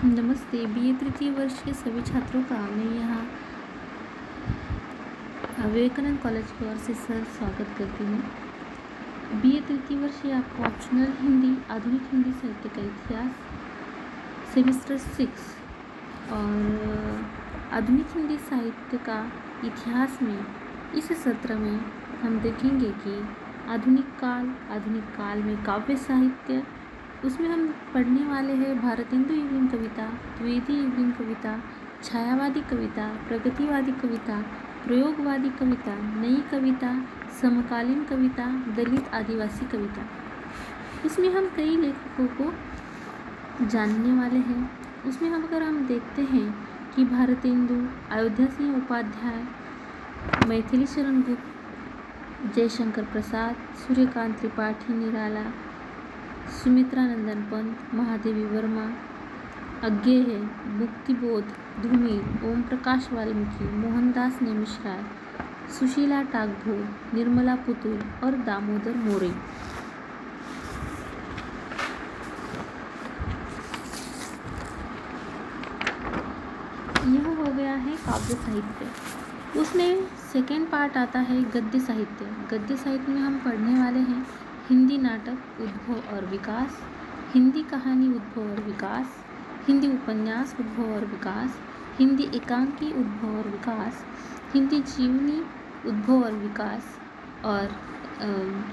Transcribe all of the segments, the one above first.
नमस्ते। बीए तृतीय वर्ष के सभी छात्रों का मैं यहाँ विवेकानंद कॉलेज की ओर से सर स्वागत करती हूँ। बीए तृतीय वर्ष ये आपको ऑप्शनल हिंदी, आधुनिक हिंदी साहित्य का इतिहास सेमेस्टर 6 और आधुनिक हिंदी साहित्य का इतिहास में इस सत्र में हम देखेंगे कि आधुनिक काल में काव्य साहित्य, उसमें हम पढ़ने वाले हैं भारतेंदु युगीन कविता, द्विवेदी युगीन कविता, छायावादी कविता, प्रगतिवादी कविता, प्रयोगवादी कविता, नई कविता, समकालीन कविता, दलित आदिवासी कविता। इसमें हम कई लेखकों को जानने वाले हैं। उसमें अगर हम देखते हैं कि भारतेंदु, अयोध्या सिंह उपाध्याय, मैथिली शरण गुप्त, जयशंकर प्रसाद, सूर्यकांत त्रिपाठी निराला, सुमित्रा नंदन पंत, महादेवी वर्मा, अज्ञेय है, मुक्तिबोध, धूमिल, ओम प्रकाश वाल्मीकि, मोहनदास नेमिशराय, सुशीला टागभोर, निर्मला पुतुल और दामोदर मोरे। यह हो गया है काव्य साहित्य। उसमें सेकेंड पार्ट आता है गद्य साहित्य। गद्य साहित्य में हम पढ़ने वाले हैं हिंदी नाटक उद्भव और विकास, हिंदी कहानी उद्भव और विकास, हिंदी उपन्यास उद्भव और विकास, हिंदी एकांकी उद्भव और विकास, हिंदी जीवनी उद्भव और विकास और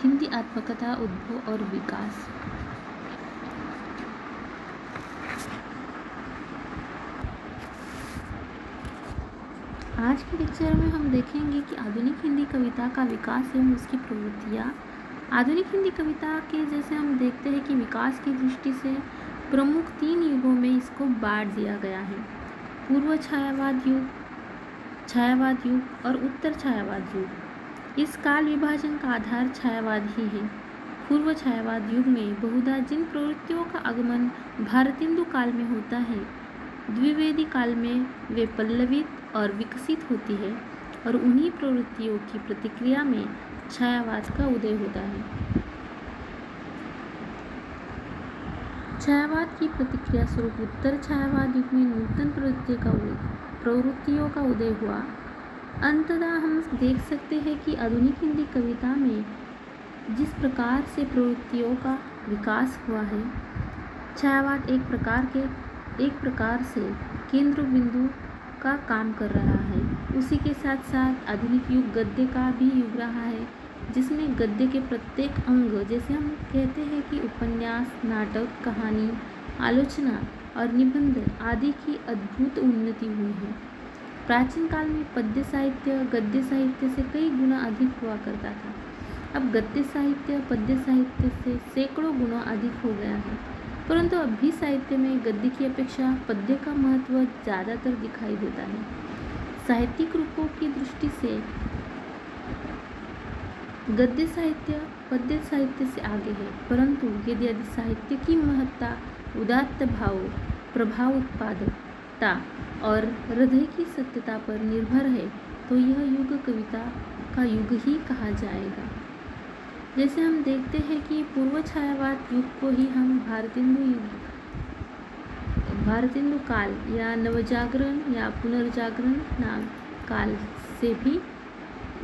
हिंदी आत्मकथा उद्भव और विकास। आज के लेक्चर में हम देखेंगे कि आधुनिक हिंदी कविता का विकास एवं उसकी प्रवृत्तियाँ। आधुनिक हिंदी कविता के जैसे हम देखते हैं कि विकास की दृष्टि से प्रमुख 3 युगों में इसको बांट दिया गया है। पूर्व छायावाद युग और उत्तर छायावाद युग। इस काल विभाजन का आधार छायावाद ही है। पूर्व छायावाद युग में बहुधा जिन प्रवृत्तियों का आगमन भारतेंदु काल में होता है, द्विवेदी काल में वे पल्लवित और विकसित होती है और उन्हीं प्रवृत्तियों की प्रतिक्रिया में छायावाद का उदय होता है। छायावाद की प्रतिक्रिया स्वरूप उत्तर छायावाद युग में नूतन प्रवृत्तियों का उदय हुआ। अंततः हम देख सकते हैं कि आधुनिक हिंदी कविता में जिस प्रकार से प्रवृत्तियों का विकास हुआ है, छायावाद एक प्रकार से केंद्र बिंदु का काम कर रहा है। उसी के साथ साथ आधुनिक युग गद्य का भी युग रहा है, जिसमें गद्य के प्रत्येक अंग, जैसे हम कहते हैं कि उपन्यास, नाटक, कहानी, आलोचना और निबंध आदि की अद्भुत उन्नति हुई है। प्राचीन काल में पद्य साहित्य गद्य साहित्य से कई गुना अधिक हुआ करता था। अब गद्य साहित्य पद्य साहित्य से सैकड़ों गुना अधिक हो गया है, परंतु अब भी साहित्य में गद्य की अपेक्षा पद्य का महत्व ज़्यादातर दिखाई देता है। साहित्यिक रूपों की दृष्टि से गद्य साहित्य पद्य साहित्य से आगे है, परंतु यदि साहित्य की महत्ता उदात्त भाव, प्रभाव उत्पादकता और हृदय की सत्यता पर निर्भर है, तो यह युग कविता का युग ही कहा जाएगा। जैसे हम देखते हैं कि पूर्व छायावाद युग को ही हम भारतेंदु काल या नवजागरण या पुनर्जागरण नाम काल से भी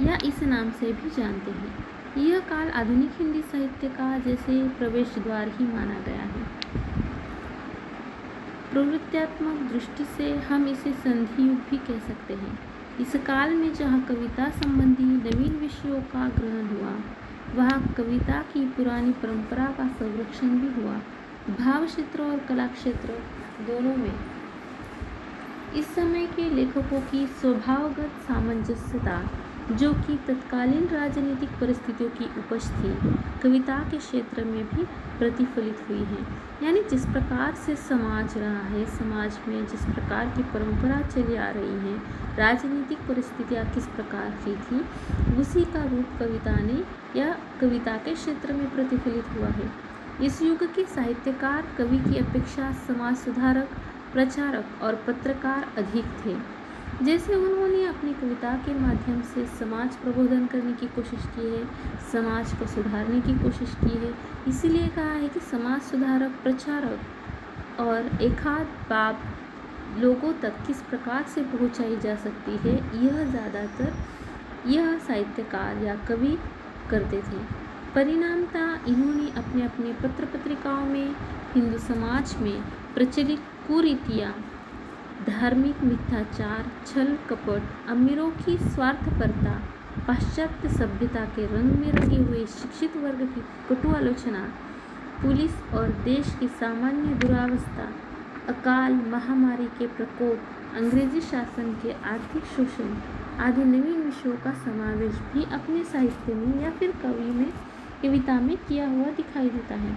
या इस नाम से भी जानते हैं। यह काल आधुनिक हिंदी साहित्य का जैसे प्रवेश द्वार ही माना गया है। प्रवृत्त्यात्मक दृष्टि से हम इसे संधि युग भी कह सकते हैं। इस काल में जहाँ कविता संबंधी नवीन विषयों का ग्रहण हुआ, वहाँ कविता की पुरानी परंपरा का संरक्षण भी हुआ। भाव क्षेत्र और कला क्षेत्र दोनों में इस समय के लेखकों की स्वभावगत सामंजस्यता, जो कि तत्कालीन राजनीतिक परिस्थितियों की उपज थी, कविता के क्षेत्र में भी प्रतिफलित हुई है। यानी जिस प्रकार से समाज रहा है, समाज में जिस प्रकार की परंपरा चली आ रही है, राजनीतिक परिस्थितियाँ किस प्रकार की थी, उसी का रूप कविता ने या कविता के क्षेत्र में प्रतिफलित हुआ है। इस युग के साहित्यकार कवि की अपेक्षा समाज सुधारक, प्रचारक और पत्रकार अधिक थे। जैसे उन्होंने अपनी कविता के माध्यम से समाज प्रबोधन करने की कोशिश की है, समाज को सुधारने की कोशिश की है। इसीलिए कहा है कि समाज सुधारक, प्रचारक और एकाध बाब लोगों तक किस प्रकार से पहुंचाई जा सकती है, यह साहित्यकार या कवि करते थे। परिणामतः इन्होंने अपने अपने पत्र पत्रिकाओं में हिंदू समाज में प्रचलित कुरीतियाँ, धार्मिक मिथ्याचार, छल कपट, अमीरों की स्वार्थपरता, पाश्चात्य सभ्यता के रंग में रंगे हुए शिक्षित वर्ग की कटु आलोचना, पुलिस और देश की सामान्य दुरावस्था, अकाल महामारी के प्रकोप, अंग्रेजी शासन के आर्थिक शोषण आदि नवीन विषयों का समावेश भी अपने साहित्य में या फिर कविता में किया हुआ दिखाई देता है।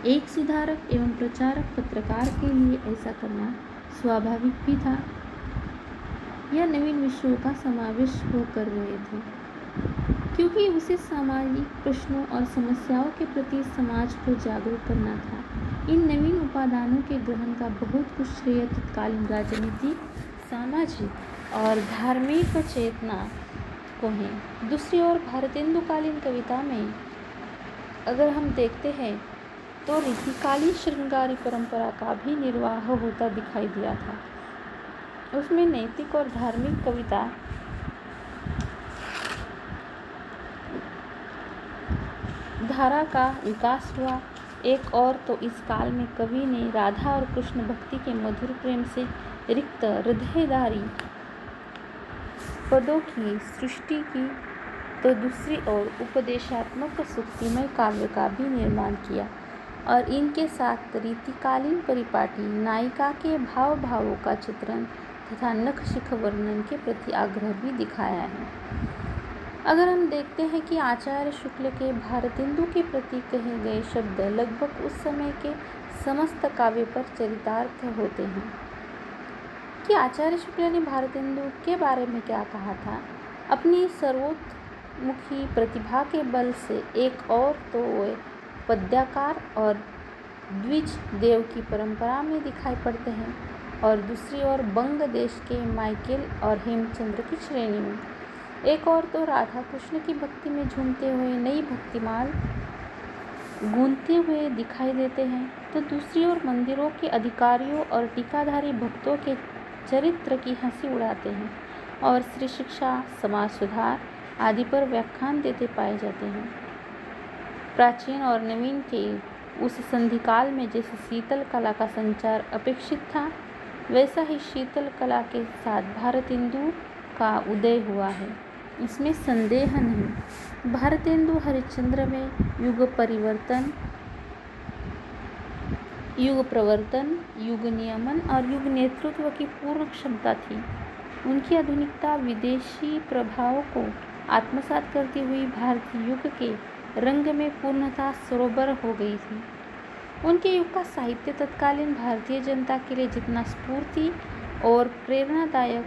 एक सुधारक एवं प्रचारक पत्रकार के लिए ऐसा करना स्वाभाविक भी था। यह नवीन विषयों का समावेश वो कर रहे थे क्योंकि उसे सामाजिक प्रश्नों और समस्याओं के प्रति समाज को जागरूक करना था। इन नवीन उपादानों के ग्रहण का बहुत कुछ श्रेय तत्कालीन राजनीतिक, सामाजिक और धार्मिक चेतना को है। दूसरी ओर भारतेंदुकालीन कविता में अगर हम देखते हैं तो रीतिकालीन श्रृंगारी परंपरा का भी निर्वाह होता दिखाई दिया था। उसमें नैतिक और धार्मिक कविता धारा का विकास हुआ। एक और तो इस काल में कवि ने राधा और कृष्ण भक्ति के मधुर प्रेम से रिक्त हृदयदारी पदों की सृष्टि की, तो दूसरी ओर उपदेशात्मक सुक्तिमय काव्य का भी निर्माण किया और इनके साथ रीतिकालीन परिपाटी नायिका के भावों का चित्रण तथा नखशिख वर्णन के प्रति आग्रह भी दिखाया है। अगर हम देखते हैं कि आचार्य शुक्ल के भारतेंदु के प्रति कहे गए शब्द लगभग उस समय के समस्त काव्य पर चरितार्थ होते हैं कि आचार्य शुक्ल ने भारतेंदु के बारे में क्या कहा था। अपनी सर्वोत्मुखी प्रतिभा के बल से एक और तो वे पद्याकार और द्विज देव की परंपरा में दिखाई पड़ते हैं और दूसरी ओर बंग देश के माइकेल और हेमचंद्र की श्रेणी में। एक और तो राधा कृष्ण की भक्ति में झूमते हुए नई भक्तिमाल गूंजते हुए दिखाई देते हैं, तो दूसरी ओर मंदिरों के अधिकारियों और टीकाधारी भक्तों के चरित्र की हंसी उड़ाते हैं और स्त्री शिक्षा, समाज सुधार आदि पर व्याख्यान देते पाए जाते हैं। प्राचीन और नवीन के उस संधिकाल में जैसे शीतल कला का संचार अपेक्षित था, वैसा ही शीतल कला के साथ भारतेंदु का उदय हुआ है, इसमें संदेह नहीं। भारतेंदु हरिश्चंद्र में युग प्रवर्तन, युग नियमन और युग नेतृत्व की पूर्ण क्षमता थी। उनकी आधुनिकता विदेशी प्रभावों को आत्मसात करती हुई भारतीय युग के रंग में पूर्णतः सरोवर हो गई थी। उनके युग का साहित्य तत्कालीन भारतीय जनता के लिए जितना स्फूर्ति और प्रेरणादायक,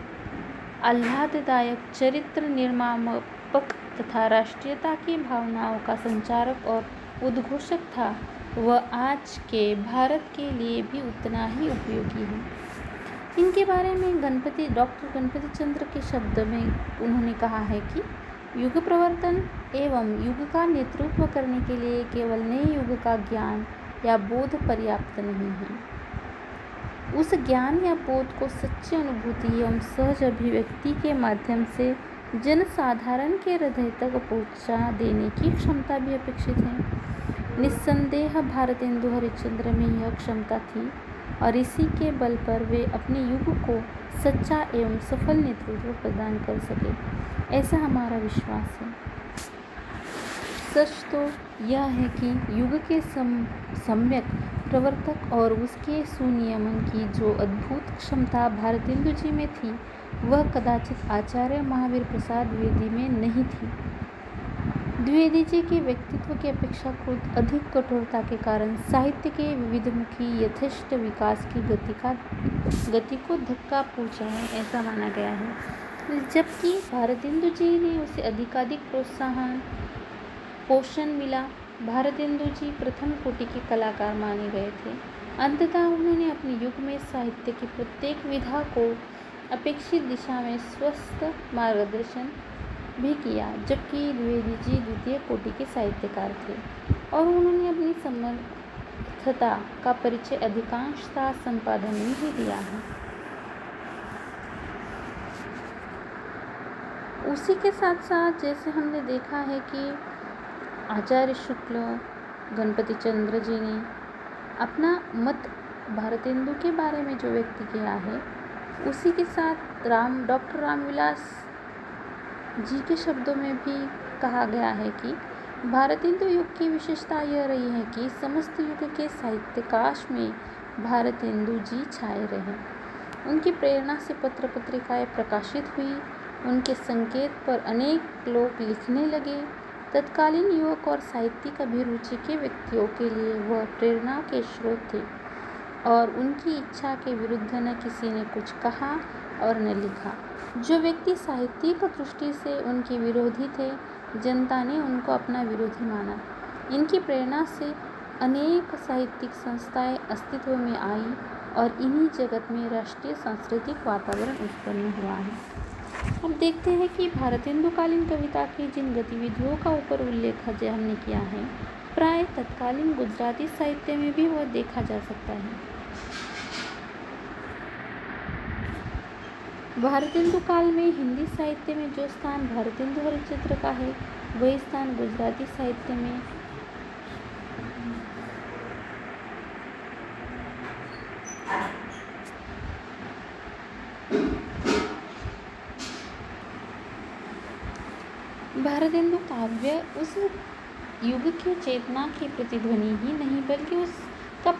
आह्लाददायक, चरित्र निर्मापक तथा राष्ट्रीयता की भावनाओं का संचारक और उद्घोषक था, वह आज के भारत के लिए भी उतना ही उपयोगी है। इनके बारे में डॉक्टर गणपति चंद्र के शब्द में उन्होंने कहा है कि युग प्रवर्तन एवं युग का नेतृत्व करने के लिए केवल नए युग का ज्ञान या बोध पर्याप्त नहीं है। उस ज्ञान या बोध को सच्ची अनुभूति एवं सहज अभिव्यक्ति के माध्यम से जनसाधारण के हृदय तक पहुंचा देने की क्षमता भी अपेक्षित है। निस्संदेह भारतेंदु हरिश्चंद्र में यह क्षमता थी और इसी के बल पर वे अपने युग को सच्चा एवं सफल नेतृत्व प्रदान कर सके, ऐसा हमारा विश्वास है। सच तो यह है कि युग के सम्यक प्रवर्तक और उसके सुनियमन की जो अद्भुत क्षमता भारतेंदु जी में थी, वह कदाचित आचार्य महावीर प्रसाद द्विवेदी में नहीं थी। द्विवेदी जी के व्यक्तित्व की अपेक्षाकृत अधिक कठोरता के कारण साहित्य के विविधमुखी यथेष्ट विकास की गति को धक्का पहुंचा है, ऐसा माना गया है, जबकि भारतेंदु जी ने उसे अधिकाधिक पोषण मिला। भारतेंदु जी प्रथम कोटि के कलाकार माने गए थे। अंततः उन्होंने अपने युग में साहित्य की प्रत्येक विधा को अपेक्षित दिशा में स्वस्थ मार्गदर्शन भी किया, जबकि द्विवेदी जी द्वितीय कोटि के साहित्यकार थे और उन्होंने अपनी तटस्थता का परिचय अधिकांशतः संपादन में ही दिया है। उसी के साथ साथ जैसे हमने देखा है कि आचार्य शुक्ल गणपति चंद्र जी ने अपना मत भारतेंदु के बारे में जो व्यक्त किया है, उसी के साथ डॉक्टर रामविलास जी के शब्दों में भी कहा गया है कि भारतेंदु युग की विशेषता यह रही है कि समस्त युग के साहित्यकाश में भारतेंदु जी छाए रहे। उनकी प्रेरणा से पत्र पत्रिकाएं प्रकाशित हुई, उनके संकेत पर अनेक लोग लिखने लगे। तत्कालीन युवक और साहित्यिक अभिरुचि के व्यक्तियों के लिए वह प्रेरणा के स्रोत थे और उनकी इच्छा के विरुद्ध न किसी ने कुछ कहा और न लिखा। जो व्यक्ति साहित्यिक दृष्टि से उनके विरोधी थे, जनता ने उनको अपना विरोधी माना। इनकी प्रेरणा से अनेक साहित्यिक संस्थाएं अस्तित्व में आई और इन्हीं जगत में राष्ट्रीय सांस्कृतिक वातावरण उत्पन्न हुआ है। अब देखते हैं कि भारतेंदुकालीन कविता की जिन गतिविधियों का ऊपर उल्लेख जो हमने किया है, प्राय तत्कालीन गुजराती साहित्य में भी वह देखा जा सकता है। भारतेंदु काल में हिंदी साहित्य में जो स्थान भारतेंदु हरिश्चंद्र का है, वही स्थान गुजराती साहित्य में भारतेंदु काव्य उस युग की चेतना की प्रतिध्वनि ही नहीं बल्कि उसका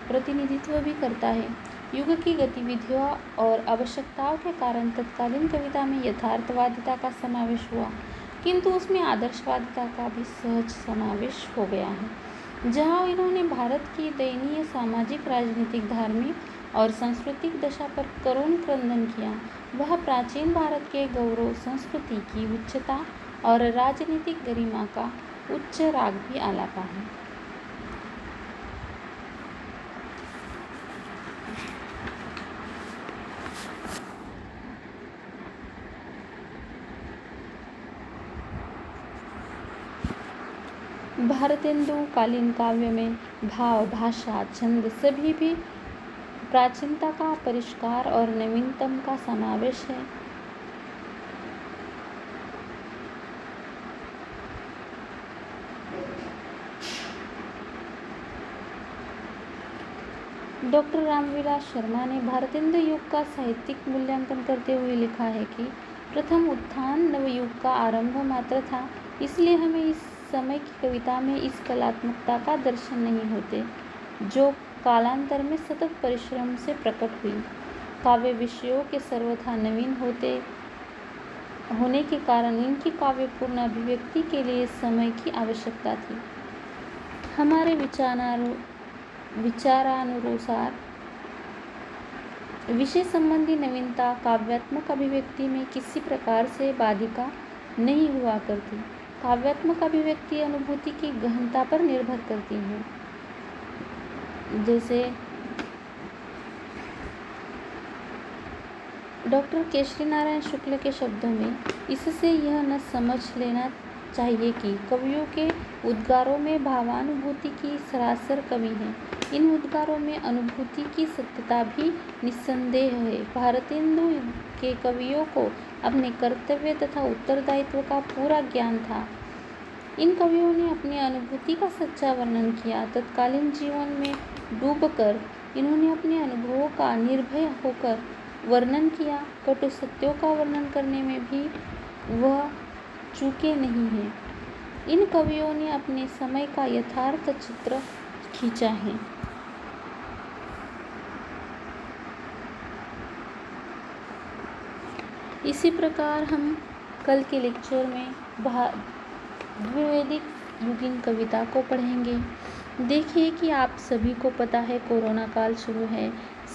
प्रतिनिधित्व भी करता है। युग की गतिविधियों और आवश्यकताओं के कारण तत्कालीन कविता में यथार्थवादिता का समावेश हुआ, किंतु उसमें आदर्शवादिता का भी सहज समावेश हो गया है। जहाँ इन्होंने भारत की दयनीय सामाजिक, राजनीतिक, धार्मिक और सांस्कृतिक दशा पर करुण क्रंदन किया, वह प्राचीन भारत के गौरव, संस्कृति की उच्चता और राजनीतिक गरिमा का उच्च राग भी आलापा है। भारतेंदु कालीन काव्य में भाव, भाषा, छंद सभी भी प्राचीनता का परिष्कार और नवीनतम का समावेश है। डॉक्टर रामविलास शर्मा ने भारतेंदु युग का साहित्यिक मूल्यांकन करते हुए लिखा है कि प्रथम उत्थान नवयुग का आरंभ मात्र था, इसलिए हमें इस समय की कविता में इस कलात्मकता का दर्शन नहीं होते जो कालांतर में सतत परिश्रम से प्रकट हुई। काव्य विषयों के सर्वथा नवीन होने के कारण इनकी काव्यपूर्ण अभिव्यक्ति के लिए समय की आवश्यकता थी। हमारे विचारानुसार विषय संबंधी नवीनता काव्यात्मक अभिव्यक्ति में किसी प्रकार से बाधिका नहीं हुआ करती। काव्यात्मक अभिव्यक्ति अनुभूति की गहनता पर निर्भर करती है। जैसे डॉक्टर केशरी नारायण शुक्ल के शब्दों में, इससे यह न समझ लेना चाहिए कि कवियों के उद्गारों में भावानुभूति की सरासर कमी है। इन उद्गारों में अनुभूति की सत्यता भी निस्संदेह है। भारतेंदु के कवियों को अपने कर्तव्य तथा उत्तरदायित्व का पूरा ज्ञान था। इन कवियों ने अपनी अनुभूति का सच्चा वर्णन किया। तत्कालीन जीवन में डूबकर इन्होंने अपने अनुभवों का निर्भय होकर वर्णन किया। कटु सत्यों का वर्णन करने में भी वह चूके नहीं हैं। इन कवियों ने अपने समय का यथार्थ चित्र खींचा है। इसी प्रकार हम कल के लेक्चर में द्विवेदिक युगीन कविता को पढ़ेंगे। देखिए कि आप सभी को पता है कोरोना काल शुरू है।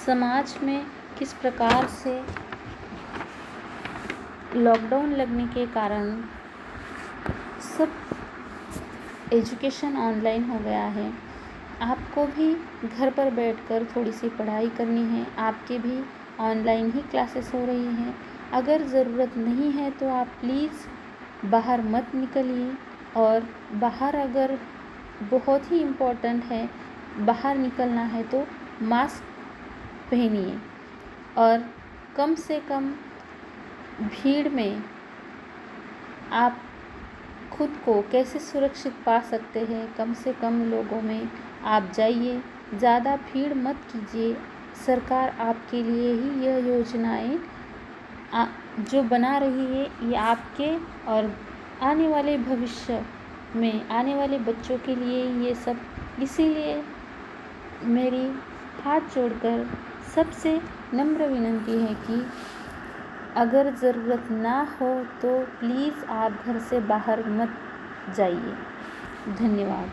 समाज में किस प्रकार से लॉकडाउन लगने के कारण सब एजुकेशन ऑनलाइन हो गया है। आपको भी घर पर बैठकर थोड़ी सी पढ़ाई करनी है। आपके भी ऑनलाइन ही क्लासेस हो रही हैं। अगर ज़रूरत नहीं है तो आप प्लीज़ बाहर मत निकलिए, और बाहर अगर बहुत ही इम्पोर्टेंट है बाहर निकलना है तो मास्क पहनिए और कम से कम भीड़ में आप खुद को कैसे सुरक्षित पा सकते हैं, कम से कम लोगों में आप जाइए, ज़्यादा भीड़ मत कीजिए। सरकार आपके लिए ही यह योजनाएं जो बना रही है, ये आपके और आने वाले भविष्य में आने वाले बच्चों के लिए ये सब। इसीलिए मेरी हाथ जोड़कर सबसे नम्र विनती है कि अगर ज़रूरत ना हो तो प्लीज़ आप घर से बाहर मत जाइए। धन्यवाद।